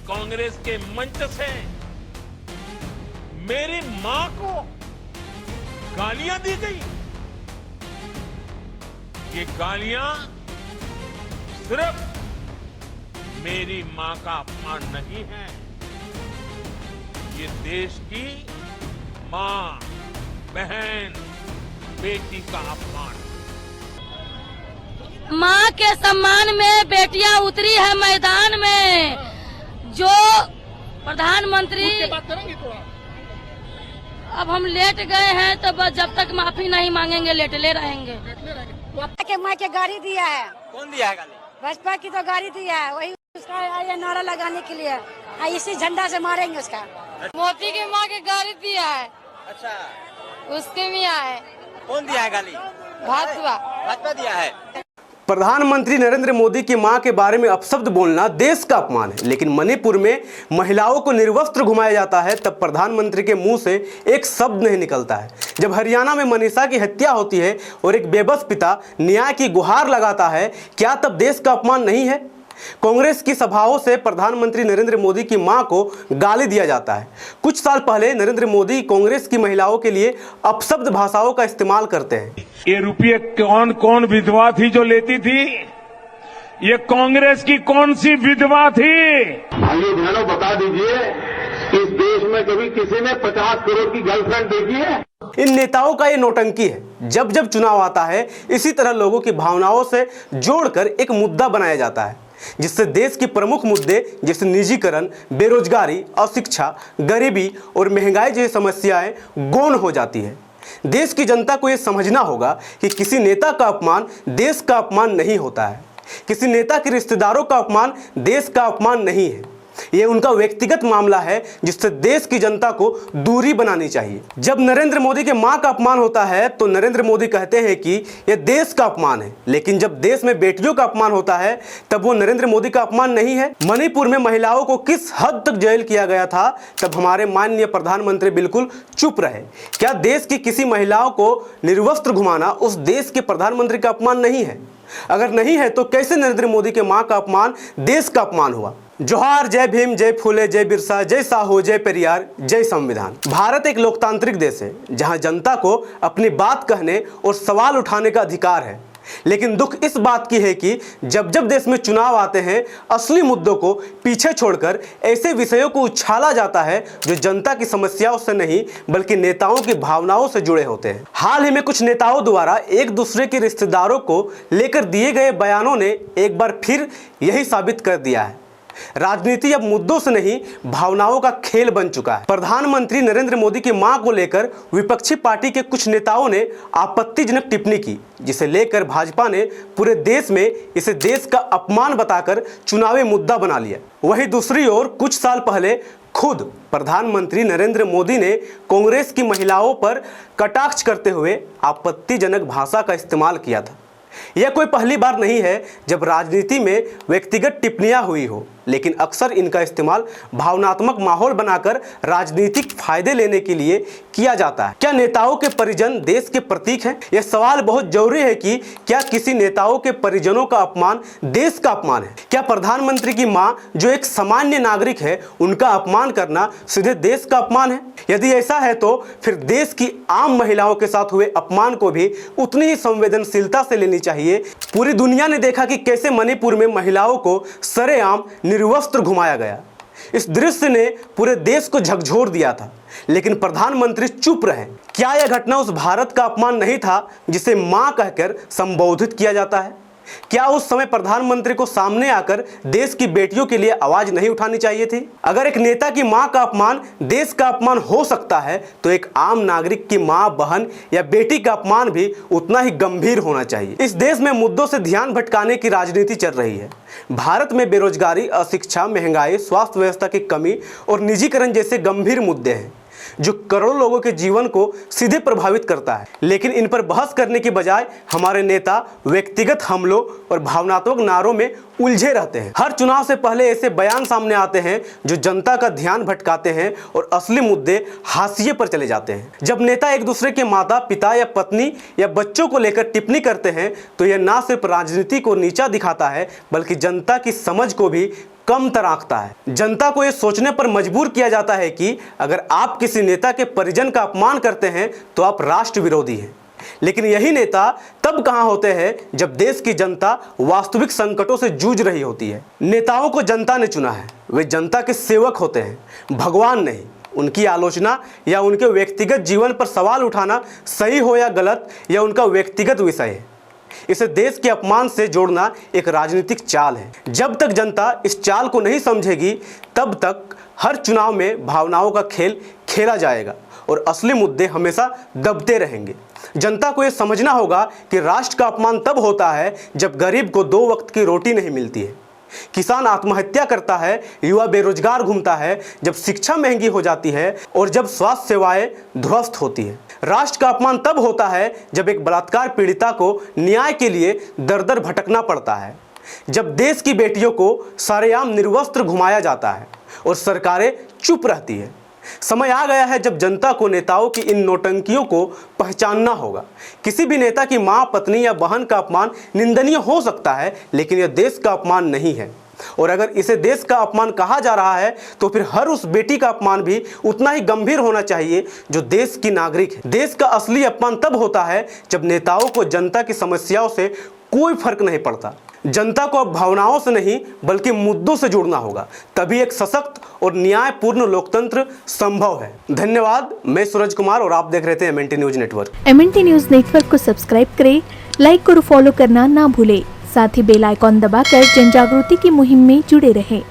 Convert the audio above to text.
कांग्रेस के मंच से मेरी मां को गालियां दी गई। ये गालियां सिर्फ मेरी मां का अपमान नहीं है, ये देश की मां, बहन, बेटी का अपमान। मां के सम्मान में बेटियां उतरी है मैदान में। जो प्रधानमंत्री, अब हम लेट गए हैं तो बस जब तक माफी नहीं मांगेंगे लेटले रहेंगे। के माँ के गाड़ी दिया है। कौन दिया है गाली? भाजपा की तो गाड़ी दिया है, वही उसका ये नारा लगाने के लिए, इसी झंडा से मारेंगे उसका। मोदी के माँ के गाड़ी दिया है। अच्छा, उसके में आए। कौन दिया है गाली? भाजपा दिया है। प्रधानमंत्री नरेंद्र मोदी की मां के बारे में अपशब्द बोलना देश का अपमान है, लेकिन मणिपुर में महिलाओं को निर्वस्त्र घुमाया जाता है तब प्रधानमंत्री के मुंह से एक शब्द नहीं निकलता है। जब हरियाणा में मनीषा की हत्या होती है और एक बेबस पिता न्याय की गुहार लगाता है, क्या तब देश का अपमान नहीं है? कांग्रेस की सभाओं से प्रधानमंत्री नरेंद्र मोदी की मां को गाली दिया जाता है। कुछ साल पहले नरेंद्र मोदी कांग्रेस की महिलाओं के लिए अपशब्द भाषाओं का इस्तेमाल करते हैं। ये रुपये कौन कौन विधवा थी जो लेती थी? ये कांग्रेस की कौन सी विधवा थी? भाइयों बहनों बता दीजिए, इस देश में कभी किसी ने 50 करोड़ की गर्लफ्रेंड देखी है? इन नेताओं का ये नौटंकी है। जब जब चुनाव आता है इसी तरह लोगों की भावनाओं से जोड़कर एक मुद्दा बनाया जाता है, जिससे देश के प्रमुख मुद्दे जैसे निजीकरण, बेरोजगारी, अशिक्षा, गरीबी और महंगाई जैसी समस्याएं गौण हो जाती है। देश की जनता को यह समझना होगा कि किसी नेता का अपमान देश का अपमान नहीं होता है, किसी नेता के रिश्तेदारों का अपमान देश का अपमान नहीं है। यह उनका व्यक्तिगत मामला है जिससे देश की जनता को दूरी बनानी चाहिए। जब नरेंद्र मोदी के मां का अपमान होता है तो नरेंद्र मोदी कहते हैं कि यह देश का अपमान है, लेकिन जब देश में बेटियों का अपमान होता है तब वो नरेंद्र मोदी का अपमान नहीं है। मणिपुर में महिलाओं को किस हद तक जेल किया गया था तब हमारे माननीय प्रधानमंत्री बिल्कुल चुप रहे। क्या देश की किसी महिलाओं को निर्वस्त्र घुमाना उस देश के प्रधानमंत्री का अपमान नहीं है? अगर नहीं है तो कैसे नरेंद्र मोदी के मां का अपमान देश का अपमान हुआ? जोहार, जय भीम, जय फूले, जय बिरसा, जय साहू, जय पेरियार, जय संविधान। भारत एक लोकतांत्रिक देश है जहां जनता को अपनी बात कहने और सवाल उठाने का अधिकार है, लेकिन दुख इस बात की है कि जब जब देश में चुनाव आते हैं असली मुद्दों को पीछे छोड़कर ऐसे विषयों को उछाला जाता है जो जनता की समस्याओं से नहीं बल्कि नेताओं की भावनाओं से जुड़े होते हैं। हाल ही में कुछ नेताओं द्वारा एक दूसरे के रिश्तेदारों को लेकर दिए गए बयानों ने एक बार फिर यही साबित कर दिया है, राजनीति अब मुद्दों से नहीं भावनाओं का खेल बन चुका है। प्रधानमंत्री नरेंद्र मोदी की मां को लेकर विपक्षी पार्टी के कुछ नेताओं ने आपत्तिजनक टिप्पणी की, जिसे लेकर भाजपा ने पूरे देश में इसे देश का अपमान बताकर चुनावी मुद्दा बना लिया। वहीं दूसरी ओर कुछ साल पहले खुद प्रधानमंत्री नरेंद्र मोदी ने कांग्रेस की महिलाओं पर कटाक्ष करते हुए आपत्तिजनक भाषा का इस्तेमाल किया था। यह कोई पहली बार नहीं है जब राजनीति में व्यक्तिगत टिप्पणियां हुई हो, लेकिन अक्सर इनका इस्तेमाल भावनात्मक माहौल बनाकर राजनीतिक फायदे लेने के लिए किया जाता है। क्या नेताओं के परिजन देश के प्रतीक हैं? यह सवाल बहुत जरूरी है कि क्या किसी नेताओं के परिजनों का अपमान देश का अपमान है? क्या प्रधानमंत्री की मां जो एक सामान्य नागरिक है उनका अपमान करना सीधे देश का अपमान है? यदि ऐसा है तो फिर देश की आम महिलाओं के साथ हुए अपमान को भी उतनी ही संवेदनशीलता से लेनी चाहिए। पूरी दुनिया ने देखा कि कैसे मणिपुर में महिलाओं को सरेआम निर्वस्त्र घुमाया गया। इस दृश्य ने पूरे देश को झकझोर दिया था, लेकिन प्रधानमंत्री चुप रहे। क्या यह घटना उस भारत का अपमान नहीं था जिसे मां कहकर संबोधित किया जाता है? क्या उस समय प्रधानमंत्री को सामने आकर देश की बेटियों के लिए आवाज नहीं उठानी चाहिए थी? अगर एक नेता की मां का अपमान देश का अपमान हो सकता है तो एक आम नागरिक की मां, बहन या बेटी का अपमान भी उतना ही गंभीर होना चाहिए। इस देश में मुद्दों से ध्यान भटकाने की राजनीति चल रही है। भारत में बेरोजगारी, अशिक्षा, महंगाई, स्वास्थ्य व्यवस्था की कमी और निजीकरण जैसे गंभीर मुद्दे हैं जो करोड़ों लोगों के जीवन को सीधे प्रभावित करता है, लेकिन इन पर बहस करने की बजाय हमारे नेता व्यक्तिगत हमलों और भावनात्मक नारों में उलझे रहते हैं। हर चुनाव से पहले ऐसे बयान सामने आते हैं जो जनता का ध्यान भटकाते हैं और असली मुद्दे हाशिए पर चले जाते हैं। जब नेता एक दूसरे के माता, पिता या पत्नी या बच्चों को लेकर टिप्पणी करते हैं तो यह ना सिर्फ राजनीति को नीचा दिखाता है बल्कि जनता की समझ को भी कम तर आंकता है। जनता को यह सोचने पर मजबूर किया जाता है कि अगर आप किसी नेता के परिजन का अपमान करते हैं तो आप राष्ट्र विरोधी हैं। लेकिन यही नेता तब कहां होते हैं जब देश की जनता वास्तविक संकटों से जूझ रही होती है। नेताओं को जनता ने चुना है, वे जनता के सेवक होते हैं, भगवान नहीं। उनकी आलोचना या उनके व्यक्तिगत जीवन पर सवाल उठाना सही हो या गलत, यह उनका व्यक्तिगत विषय है। इसे देश के अपमान से जोड़ना एक राजनीतिक चाल है। जब तक जनता इस चाल को नहीं समझेगी तब तक हर चुनाव में भावनाओं का खेल खेला जाएगा और असली मुद्दे हमेशा दबते रहेंगे। जनता को यह समझना होगा कि राष्ट्र का अपमान तब होता है जब गरीब को 2 वक्त की रोटी नहीं मिलती है, किसान आत्महत्या करता है, युवा बेरोजगार घूमता है, जब शिक्षा महंगी हो जाती है और जब स्वास्थ्य सेवाएं ध्वस्त होती है। राष्ट्र का अपमान तब होता है जब एक बलात्कार पीड़िता को न्याय के लिए दर दर भटकना पड़ता है, जब देश की बेटियों को सरेआम निर्वस्त्र घुमाया जाता है और सरकारें चुप रहती है। समय आ गया है जब जनता को नेताओं की इन नौटंकियों को पहचानना होगा। किसी भी नेता की मां, पत्नी या बहन का अपमान निंदनीय हो सकता है, लेकिन यह देश का अपमान नहीं है। और अगर इसे देश का अपमान कहा जा रहा है तो फिर हर उस बेटी का अपमान भी उतना ही गंभीर होना चाहिए जो देश की नागरिक है। देश का असली अपमान तब होता है जब नेताओं को जनता की समस्याओं से कोई फर्क नहीं पड़ता। जनता को अब भावनाओं से नहीं बल्कि मुद्दों से जुड़ना होगा, तभी एक सशक्त और न्यायपूर्ण लोकतंत्र संभव है। धन्यवाद। मैं सूरज कुमार और आप देख रहे थे MNT news network. MNT news network को सब्सक्राइब करें, लाइक और फॉलो करना ना भूलें। साथ ही बेल आइकॉन दबाकर जन जागृति की मुहिम में जुड़े रहें।